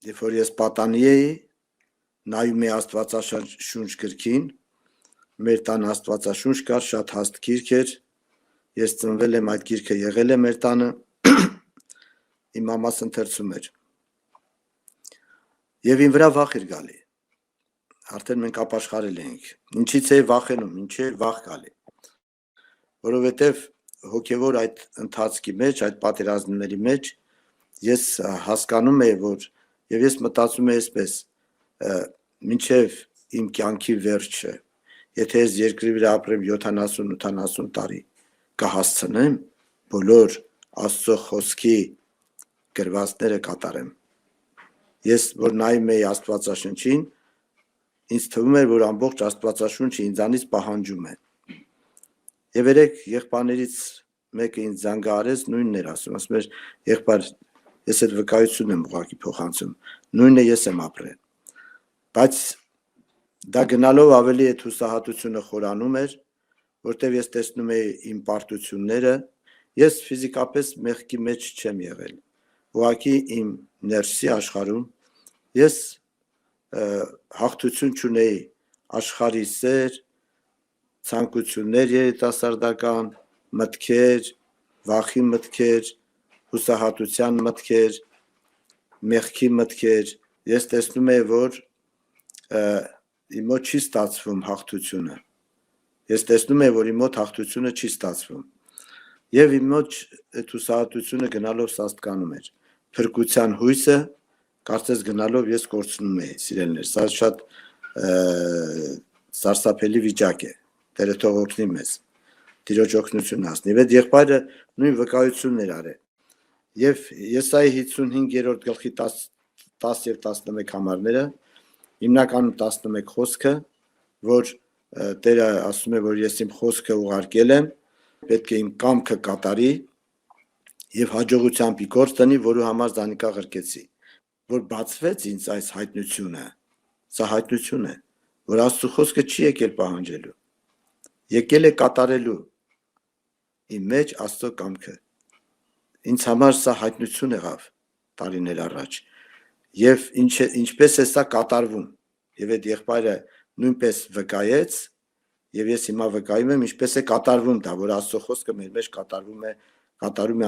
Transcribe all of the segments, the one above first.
երբ որ ես պատանի էի, նայում էի Աստվածաշունչ գրքին, մեր տան Աստվածաշունչ կար, շատ հաստ գիրք էր, ես ծնվել եմ, այդ գիրքը եղել է մեր տանը, իմ մամաս ընթերցում էր, և իմ վրա վախ էր գալի, արդեն մենք ապաշխարել էինք, ինչից էի վախենում, ինչ էր վախ գալի, որովհետև հոգևոր այդ ընթացքի մեջ, այդ պատերազմների մեջ, ես հասկանում էի, որ և ես մտածում էի այսպես, մինչև իմ կյանքի վերջը, եթե ես երկրի վրա ապրեմ 70-80 տարի, կհասցնեմ բոլոր Աստծո խոսքի գրվածները կատարեմ։ Ես որ նայում էի Աստվածաշնչին, ինձ թվում էր, որ ամբողջ Աստվածաշունչը ինձանից պահանջում է։ Եվ երեք եղբայրներից մեկը ինձ զանգահարեց, նույնն էր ասում էր, եղբայր, ես այդ վկայություն եմ ուղղակի փոխանցում, նույնը ես եմ ապրել, բայց դա գնալով ավելի այդ հուսահատությունը խորանում էր, որտև ես տեսնում էի իմ պարտությունները, ես ֆիզիկապես մեղքի մեջ չեմ եղել, ուղղակի իմ ներսի աշխարհում ես հաղթություն չունեի, աշխարհի սեր, ցանկություններ երիտասարդական, մտքեր, վախի մտքեր, հուսահատության մտքեր, մեղքի մտքեր, ես տեսնում էի, որ իմ մոտ չի ստացվում հաղթությունը, ես տեսնում էի, որ իմ մոտ հաղթությունը չի ստացվում, և իմ մոտ այդ հուսահատությունը գնալով սաստկանում էր, փրկության հույսը, կարծես գնալով ես կորցնում էի, սիրելիներ, սա շատ սարսափելի վիճակ է, Տերը թող օգնի մեզ, Տիրոջ օգնություն հասնի, և այդ եղբայրը նույն վկայությունն էր արել, և Եսայի 55-րդ գլխի 10 և 11 համարները, հիմնականում 11 խոսքը, որ Տերը ասում է, որ ես իմ խոսքը ուղարկել եմ, պետք է իմ կամքը կատարի և հաջողությամբ գործ դնի, որու համար զանիկա ղրկեցի, որ բացվեց ինձ այս հայտնությունը, սա հայտնություն է, որ Աստծո խոսքը չի եկել պահանջելու, եկել է կատարելու իմ մեջ Աստծո կամքը, ինձ համար սա հայտնություն եղավ տարիներ առաջ, և ինչպես է սա կատարվում, և այդ եղբայրը նույնպես վկայեց, և ես հիմա վկայում եմ, ինչպես է կատարվում դա, որ Աստծո խոսքը մեր մեջ կատարում է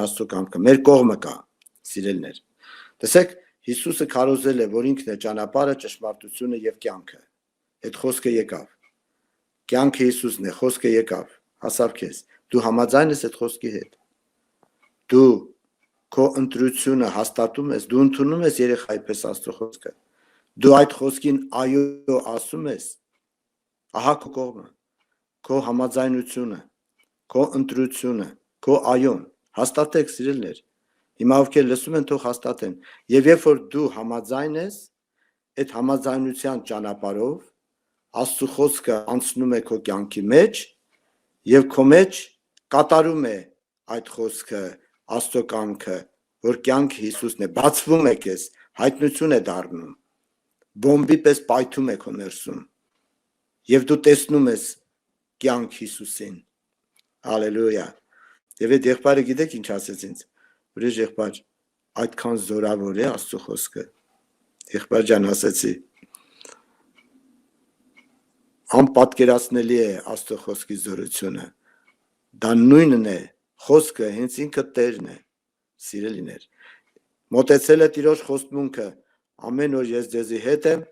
Աստծո կամքը, մեր կողմը կա, սիրելիներ, տեսեք, Հիսուսը քարոզել է, որ ինքն է ճանապարհը, ճշմարտությունը և կյանքը, այդ խոսքը եկավ, կյանքը Հիսուսն է, խոսքը եկավ, հասավ քեզ, դու համաձայն ես այդ խոսքի հետ, դու քո ընտրությունը հաստատում ես, դու ընդունում ես երեխայի պես Աստծո խոսքը, դու այդ խոսքին այո ասում ես, ահա քո կողմը, քո համաձայնությունը, քո ընտրությունը, քո այոն, հաստատեք սիրելիներ, հիմա ովքեր լսում են թող հաստատեն, և երբ որ դու համաձայն ես, այդ համաձայնության ճանապարհով Աստծո խոսքը անցնում է քո կյանքի մեջ, և քո մեջ կատարում է այդ խոսքը, Աստծո կամքը, որ կյանքը Հիսուսն է, բացվում է քեզ, հայտնություն է դառնում, բոմբի պես պայթում է քո ներսում, և դու տեսնում ես կյանք Հիսուսին, հալելույա, և այդ եղբայրը գիտեք ինչ ասեց ինձ, ուրիշ եղբայր, այդքան զորավոր է Աստծո խոսքը, եղբայր ջան ասեցի, անպատկերացնելի է Աստծո խոսքի զորությունը, դա նույնն է, խոսքը հենց ինքը Տերն է, սիրելիներ, մոտեցել է Տիրոջ խոստմունքը, ամեն օր ես ձեզի հետ եմ,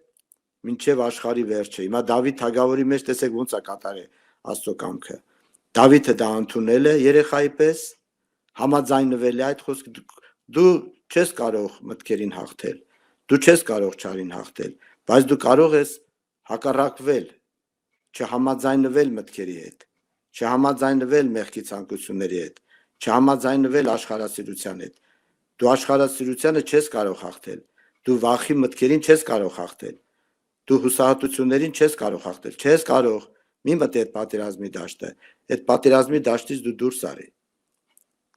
մինչև աշխարհի վերջը, հիմա Դավիթ թագավորի մեջ տեսեք ոնց է կատարել Աստծո կամքը, Դավիթը դա ընդունել է երեխայի պես, համաձայնվել է այդ խոսքը, դու չես կարող մտքերին հաղթել, դու չես կարող չարին հաղթել, բայց դու կարող ես հակառակվել, չհամաձայնվել մտքերի հետ, չհամաձայնվել մեղքի ցանկությունների հետ, չհամաձայնվել աշխարհասիրության հետ, դու աշխարհասիրությանը չես կարող հաղթել, դու վախի մտքերին չես կարող հաղթել, դու հուսահատություններին չես կարող հաղթել, չես կարող, մի մտի այդ պատերազմի դաշտը, այդ պատերազմի դաշտից դու դուրս արի,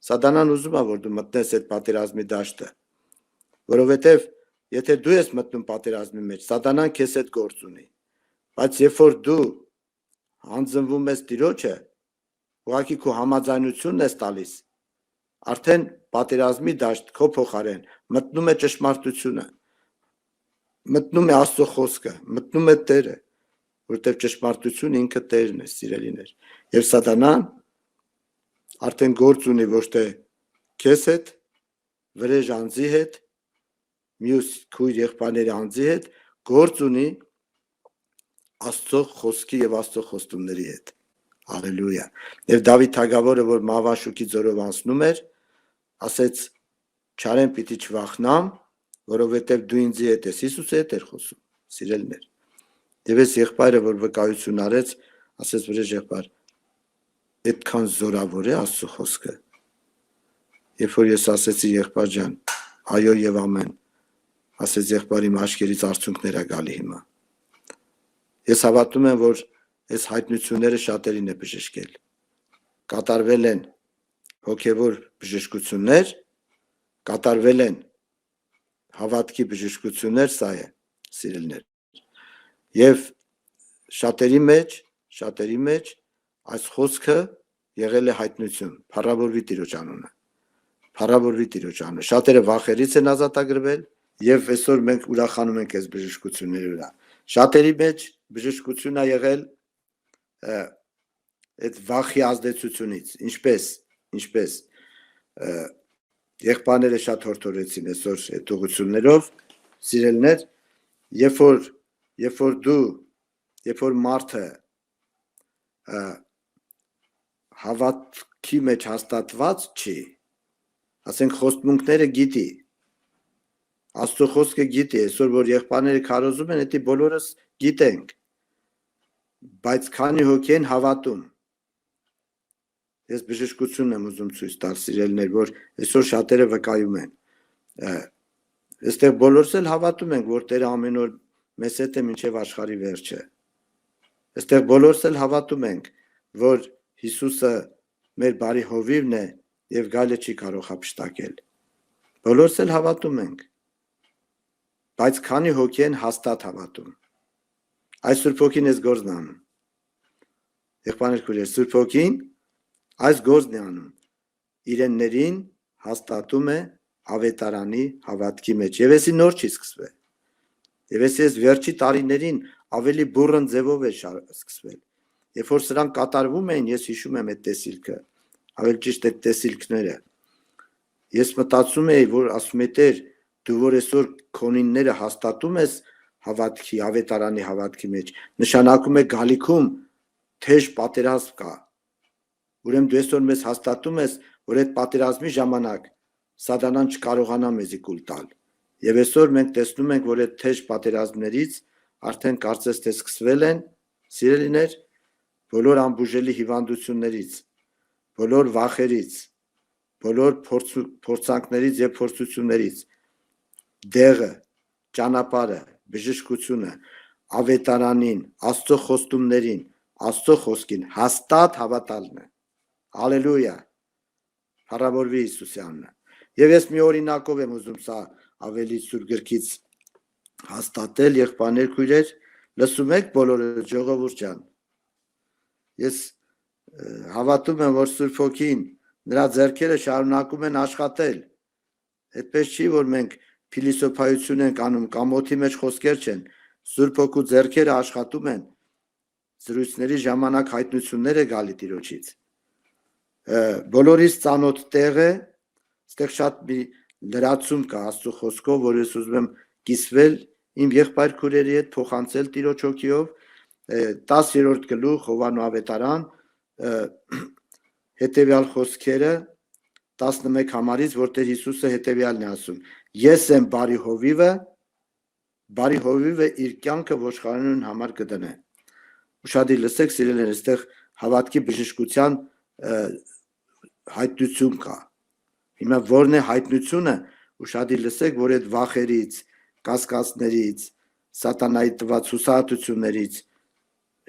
Սատանան ուզում է, որ դու մտնես այդ պատերազմի դաշտը, որովհետև եթե դու ես մտնում պատերազմի մեջ, Սատանան քեզ հետ գործ ունի, բայց երբ որ դու հանձնվում ես Տիրոջը, ուղղակի քո համաձայնությունն ես տալիս, արդեն պատերազմի դաշտ քո փոխարեն մտնում է ճշմարտությունը, մտնում է Աստծո խոսքը, մտնում է Տերը, որտեղ ճշմարտություն ինքը Տերն է, սիրելիներ։ Եվ Սատանան արդեն գործ ունի ոչ թե քեզ հետ, վրեժ անձի հետ, մյուս քույր եղբայրների անձի հետ, գործ ունի Աստծո խոսքի եւ Աստծո խոստումների հետ։ Հալելույա։ Եվ Դավիթ թագավորը, որ Մավաշուկի ձորով անցնում էր, ասեց. «Չարեն պիտի չվախնամ, որովհետև դու ինձի հետ ես»։ Հիսուսի հետ էր խոսում, սիրելիներ։ Եվ այս եղբայրը, որ վկայություն արեց, ասեց վրեժ եղբայր, այդքան զորավոր է Աստծո խոսքը։ Երբ որ ես ասեցի եղբայր ջան, այո եւ ամեն, ասեց եղբայրի աչքերից արցունքներ է գալի հիմա։ Ես հավատում եմ, որ այս հայտնությունները շատերին է բժշկել։ Կատարվել են հոգևոր բժշկություններ, կատարվել են հավատքի բժշկություններ, սա է, սիրելիներ։ Եվ շատերի մեջ այս խոսքը եղել է հայտնություն, փառավորվի Տիրոջ անունը։ Փառավորվի Տիրոջ անունը։ Շատերը վախերից են ազատագրվել եւ այսօր մենք ուրախանում ենք այս բժշկությունների վրա։ Շատերի մեջ բժշկությունն է եղել այդ վախի ազդեցությունից, ինչպես եղբայրները շատ հորդորեցին այսօր այդ ուղղություններով, սիրելիներ, երբ որ մարդը հավատքի մեջ հաստատված չի, ասենք խոստմունքները գիտի, Աստծո խոսքը գիտի, այսօր որ եղբայրները քարոզում են, դա բոլորս գիտենք, բայց քանի հոգի են հավատում։ Ես բժշկություն եմ ուզում ցույց տալ, սիրելիներ, որ այսօր շատերը վկայում են։ Այստեղ բոլորս էլ հավատում ենք, որ Տերը ամեն օր մեզ հետ է մինչև աշխարհի վերջը։ Այստեղ բոլորս էլ հավատում ենք, որ Հիսուսը մեր բարի հովիվն է եւ գալը չի կարող հափշտակել։ Բոլորս էլ հավատում ենք։ Բայց քանի հոգի են հաստատ հավատում։ Այս Սուրբ Հոգին այս գործն է անում։ Եղբայրներ քույրեր, Սուրբ Հոգին այս գործն է անում։ Իրեններին հաստատում է ավետարանի հավատքի մեջ։ Եվ էսի նոր չի սկսվել։ Եվ այս վերջի տարիներին ավելի բուրըն ձևով է սկսվել։ Երբ որ սրանք կատարվում էին, ես հիշում եմ այդ տեսիլքը, ավելի ճիշտ այդ տեսիլքները։ Ես մտածում էի, որ ասում է Տեր, դու որ այսօր քոնինները հաստատում ես հավատքի, ավետարանի հավատքի մեջ, նշանակում է գալիքում թեժ պատերազմ կա։ Ուրեմն դու այսօր մեզ հաստատում ես, որ այդ պատերազմի ժամանակ Սատանան չկարողանա մեզի կուլ տալ։ Եվ այսօր մենք տեսնում ենք, որ այդ թեժ պատերազմներից արդեն կարծես թե սկսվել են, սիրելիներ, բոլոր անբուժելի հիվանդություններից, բոլոր վախերից, բոլոր փորձանքներից եւ փորձություններից դեղը, ճանապարհը, բժշկությունը, ավետարանին, Աստծո խոստումներին, Աստծո խոսքին հաստատ հավատալն է։ Հալելույա։ Փառավորվի Հիսուսի անունը։ Եվ ես մի օրինակով եմ ուզում սա ավելի սուր գրքից հաստատել, եղբայրներ քույրեր, լսում եք բոլորը, ժողովուրդ ջան։ Ես հավատում եմ, որ Սուրբ Հոգին նրա ձեռքերը շարունակում են աշխատել։ Այդպես չի, որ մենք փիլիսոփայություն ենք անում, կամ օդի մեջ խոսքեր չեն։ Սուրբ Հոգու ձեռքերը աշխատում են։ Զրույցների ժամանակ հայտնություններ է գալի Տիրոջից։ Բոլորից ծանոթ տեղը, այստեղ շատ մի լրացում կա Աստծո խոսքով, որ ես ուզում եմ կիսվել իմ եղբայր քույրերի հետ, փոխանցել Տիրոջ հոգիով, 10-րդ գլուխ Հովանու ավետարան, հետևյալ խոսքերը 11 համարից, որտեղ Հիսուսը հետևյալն է ասում. Ես եմ բարի հովիվը իր կյանքը ոչխարներուն համար կդնե։ Ուշադիր լսեք, սիրելիներ, այստեղ հավատքի բժշկության հայտնություն կա։ Հիմա որն է հայտնությունը, ուշադիր լսեք, որ այդ վախերից, կասկածներից, սատանայի տված հուսահատություններից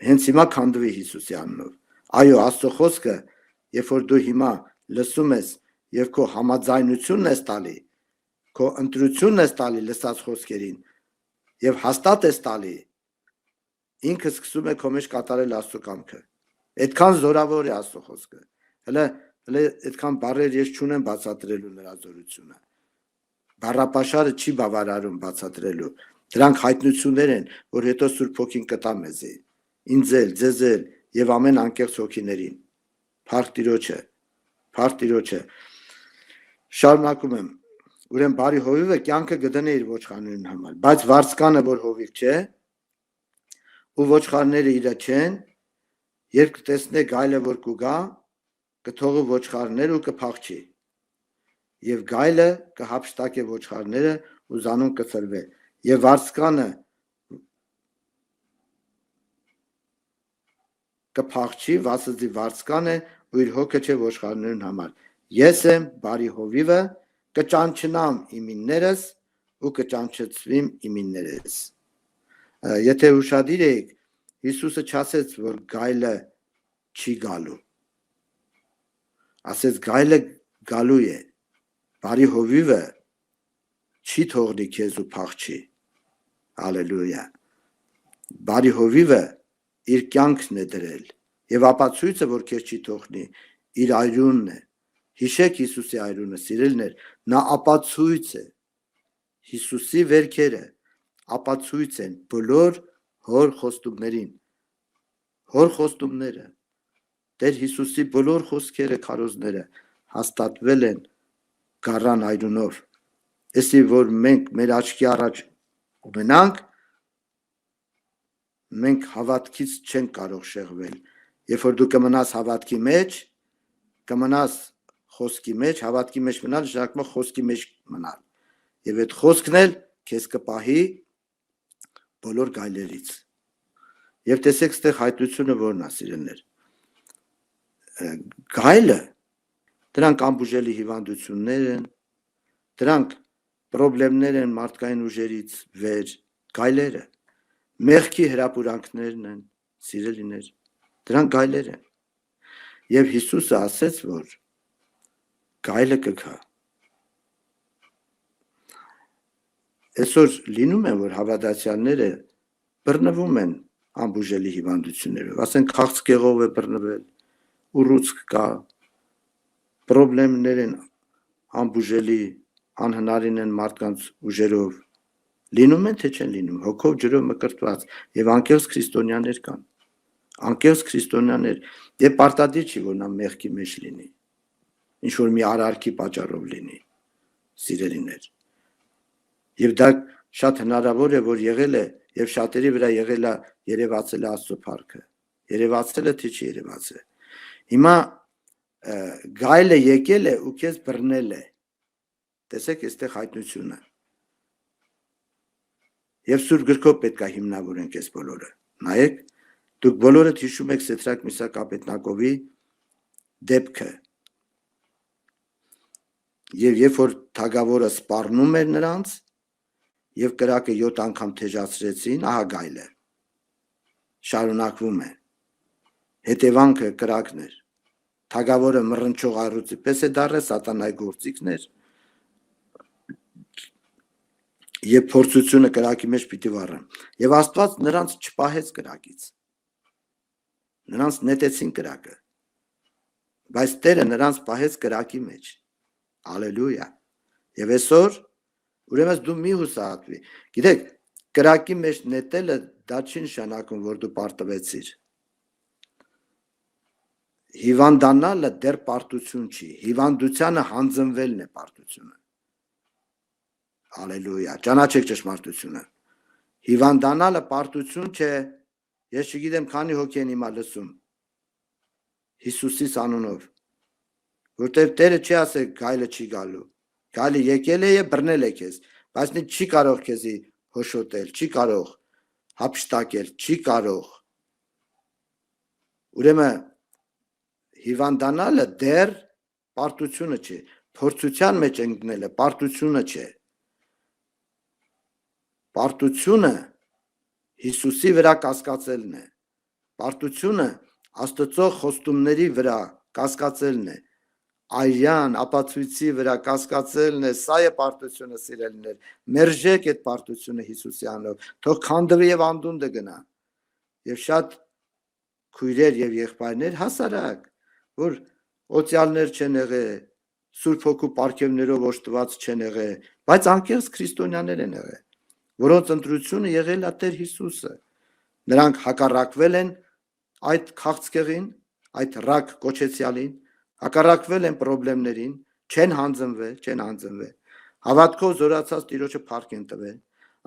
հենց հիմա քանդվի Հիսուսի անունով։ Այո, Աստծո խոսքը, երբ որ դու հիմա լսում ես եւ քո համաձայնությունն ես տալի, քո ընտրությունն ես տալի լսած խոսքերին եւ հաստատ ես տալի, ինքը սկսում է քո մեջ կատարել Աստծո կամքը։ Այդքան զորավոր է Աստծո խոսքը։ Հələ այդքան բառեր ես չունեմ բացատրելու նրա զորությունը։ բառապաշարը չի բավարարում բացատրելու։ Դրանք հայտնություններ են, որ հետո Սուրբ Հոգին կտա մեզի, ինձ էլ, ձեզ էլ եւ ամեն անկեղծ հոգիներին։ Փառք Տիրոջը։ Շարունակում եմ։ Ուրեմն բարի հովիվը կյանքը կդնի իր ոչխարներին համար, բայց վարձկանը, որ հովիվ չէ, ու ոչխարները իրը չեն, երբ կտեսնե գայլը, որ կուգա, կթողի ոչխարները ու կփախչի։ Եվ գայլը կհափշտակե ոչխարները ու զանուն կծրվե։ Եվ վարձկանը կփախչի, վասզի վարձկան է ու իր հոգը չէ ոչխարներուն համար։ Ես եմ բարի հովիվը, կճանչնամ իմիններս ու կճանչեցվիմ իմիններս։ Եթե ուշադիր եք, Հիսուսը չասեց, որ գայլը չի գալու։ Ասեց գայլը գալու է։ Բարի հովիվը չի թողնի քեզ ու փախչի։ Հալելույա։ Բարի հովիվը իր կյանքն է դրել եւ ապացույցը, որ քեզ չի թողնի, իր այրունն է։ Հիշեք Հիսուսի այրունը, սիրելիներ, նա ապացույց է։ Հիսուսի վերքերը ապացույց են բոլոր հոր խոստումներին։ Հոր խոստումները, Տեր Հիսուսի բոլոր խոսքերը, քարոզները հաստատվել են գառան այրունով։ Էսի որ մենք մեր աչքի առաջ ունենանք, մենք հավատքից չենք կարող շեղվել։ Երբ որ դու կմնաս հավատքի մեջ, կմնաս խոսքի մեջ, հավատքի մեջ մնալ նշանակում է խոսքի մեջ մնալ։ Եվ այդ խոսքն էլ քեզ կպահի բոլոր գայլերից։ Եվ տեսեք ստեղ հայտնությունը որն է, սիրելիներ։ Գայլը, դրանք ամբուժելի հիվանդություններ են, դրանք պրոբլեմներ են մարդկային ուժերից վեր, գայլերը, մեղքի հրապուրանքներն են, սիրելիներ, դրանք գայլեր են։ Եվ Հիսուսը ասեց, որ գայլը կգա։ Այսօր լինում է, որ հավատացյալները բռնվում են ամբուժելի հիվանդություններով, ասենք քաղցկեղով է բռնվել, ուռուցք կա, պրոբլեմներ են ամբուժելի, անհնարին են մարդկանց ուժերով, լինում են թե չեն լինում, հոգով ջրով մկրտված եւ անկեղծ քրիստոնյաներ կան, անկեղծ քրիստոնյաներ, եւ պարտադիր չի, որ նա մեղքի մեջ լինի, ինչ որ մի արարքի պատճառով լինի, սիրելիներ, եւ դա շատ հնարավոր է, որ եղել է եւ շատերի վրա եղել է երևացել է Աստծո փառքը, երևացել է թե չի երևացել։ Հիմա գայլը եկել է ու քեզ բռնել է։ Տեսեք այստեղ հայտնությունը։ Եվ Սուրբ գրքով պետք է հիմնավորենք այս բոլորը։ Նայեք, դուք բոլորը հիշում եք Սեդրակ Միսակ Աբեդնագովի դեպքը։ Եվ երբ որ թագավորը սպառնում էր նրանց, եւ կրակը 7 անգամ թեժացրեցին, ահա գայլը։ Շարունակվում է։ Հետևանքը կրակն էր։ Թագավորը մռնչող առյուծի պես է դառել, սատանայի գործիքն էր։ Եվ փորձությունը կրակի մեջ պիտի վառեն։ Եվ Աստված նրանց չպահեց կրակից։ Նրանց նետեցին կրակը։ Բայց Տերը նրանց պահեց կրակի մեջ։ Հալելույա։ Եվ այսօր ուրեմն դու մի հուսահատվի։ Գիտեք, կրակի մեջ նետելը դա չի նշանակում, որ դու պարտվեցիր։ Հիվանդանալը դեռ պարտություն չի, հիվանդությանը հանձնվելն է պարտությունը։ Հալելույա, ճանաչեք ճշմարտությունը։ Հիվանդանալը պարտություն չէ, ես չգիտեմ քանի հոգի են հիմա լսում Հիսուսի անունով, որտեղ Տերը չի ասել գայլը չի գալու, գայլը եկել է եւ բռնել է քեզ, բայց նա չի կարող քեզի հոշոտել, չի կարող հափշտակել, չի կարող։ Ուրեմն հիվանդանալը դեռ պարտությունը չէ, փորձության մեջ ընկնելը պարտությունը չէ։ Պարտությունը Հիսուսի վրա կասկածելն է։ Պարտությունը Աստծո խոստումների վրա կասկածելն է։ Այրյան ապացույցի վրա կասկածելն է, սա է պարտությունը, սիրելիներ։ Մերժեք այդ պարտությունը Հիսուսի անունով, թող քանդվի եւ անդունդը գնա։ Եվ շատ քույրեր եւ եղբայրներ հասարակ, որ օծյալներ չեն եղել, Սուրբ Հոգու պարգևներով օժտված չեն եղել, բայց անկեղծ քրիստոնյաներ են եղել, որոնց ընտրությունը եղել է Տեր Հիսուսը։ Նրանք հակառակվել են այդ քաղցկեղին, այդ ռակ կոչեցյալին, հակառակվել են խնդիրներին, չեն հանձնվել, հավատքով զորացած Տիրոջը փառք են տվել,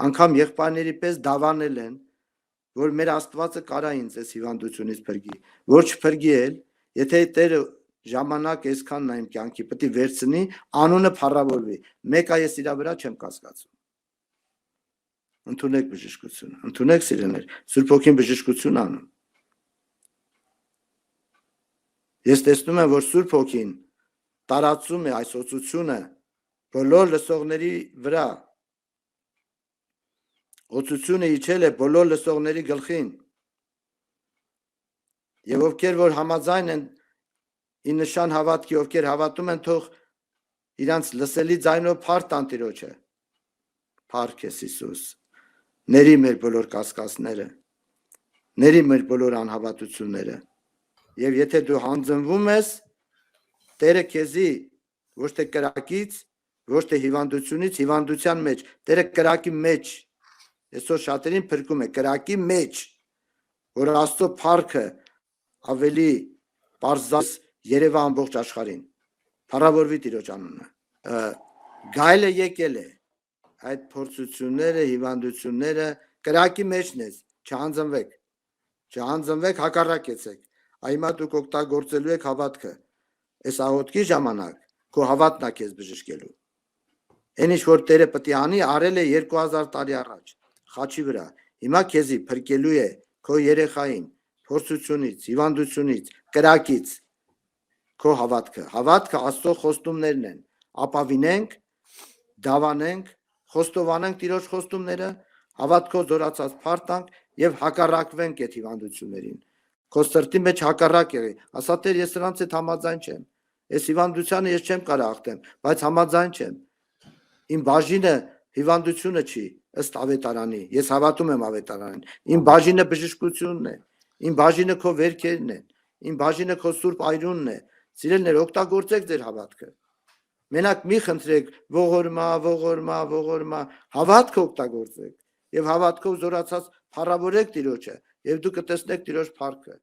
անգամ եղբայրների պես դավանել են, որ մեր Աստվածը կարա ինձ այս հիվանդությունից փրկի, որ չփրկի էլ, եթե Տերը ժամանակ այսքանն այն կյանքի պետք է վերցնի, անունը փառավորվի, մեկը ես իրա վրա չեմ կասկածում։ Ընդունեք բժշկությունը, ընդունեք սիրելիներ, Սուրբ Հոգին բժշկություն անում։ Ես տեսնում եմ, որ Սուրբ Հոգին տարածում է այս օծությունը բոլոր լսողների վրա։ Օծությունը իջել է բոլոր լսողների գլխին։ Եվ ովքեր որ համաձայն են ի նշան հավատքի, ովքեր հավատում են, թող իրանց լսելի ձայնով փառք տան Տիրոջը։ Փառք ես Հիսուս։ Ների մեր բոլոր կասկածները, ների մեր բոլոր անհավատությունները։ Եվ եթե դու հանձնվում ես, Տերը քեզի ոչ թե կրակից, ոչ թե հիվանդությունից, հիվանդության մեջ, Տերը կրակի մեջ, այսօր շատերին փրկում է կրակի մեջ, որ Աստծո փառքը ավելի պարզած երևա ամբողջ աշխարհին։ Փառավորվի Տիրոջ անունը։ Գայլը եկել է, այդ փորձությունները, հիվանդությունները կրակի մեջն է, չհանձնվեք, հակառակեցեք։ Հիմա դուք օգտագործելու եք հավատքը։ Այս աղոթքի ժամանակ քո հավատն է քեզ բժշկելու։ Այն ինչ որ Տերը պետք է անի, արել է 2000 տարի առաջ խաչի վրա։ Հիմա քեզի փրկելու է քո երեխային փորձությունից, հիվանդությունից, կրակից։ Քո հավատքը Աստծո խոստումներն են։ Ապավինենք, դավանենք, խոստովանենք Տիրոջ խոստումները, հավատքով զորացած փառք տանք եւ հակառակվենք այդ հիվանդություններին։ Քո սրտի մեջ հակառակ եղի, ասա Տեր, ես սրանց հետ համաձայն չեմ։ Այս հիվանդությանը ես չեմ կարող հաղթեմ, բայց համաձայն չեմ։ Իմ բաժինը հիվանդությունը չի, ըստ ավետարանի։ Ես հավատում եմ ավետարանին։ Իմ բաժինը բժշկությունն է։ Իմ բաժինը քո վերքերն են։ Իմ բաժինը քո սուրբ այրունն է։ Սիրելիներ, օգտագործեք ձեր հավատքը։ Մենակ մի խնդրեք, ողորմա, հավատքը օգտագործեք եւ հավատքով զորացած փառավորեք Տիրոջը եւ դուք կտեսնեք Տիրոջ փառքը։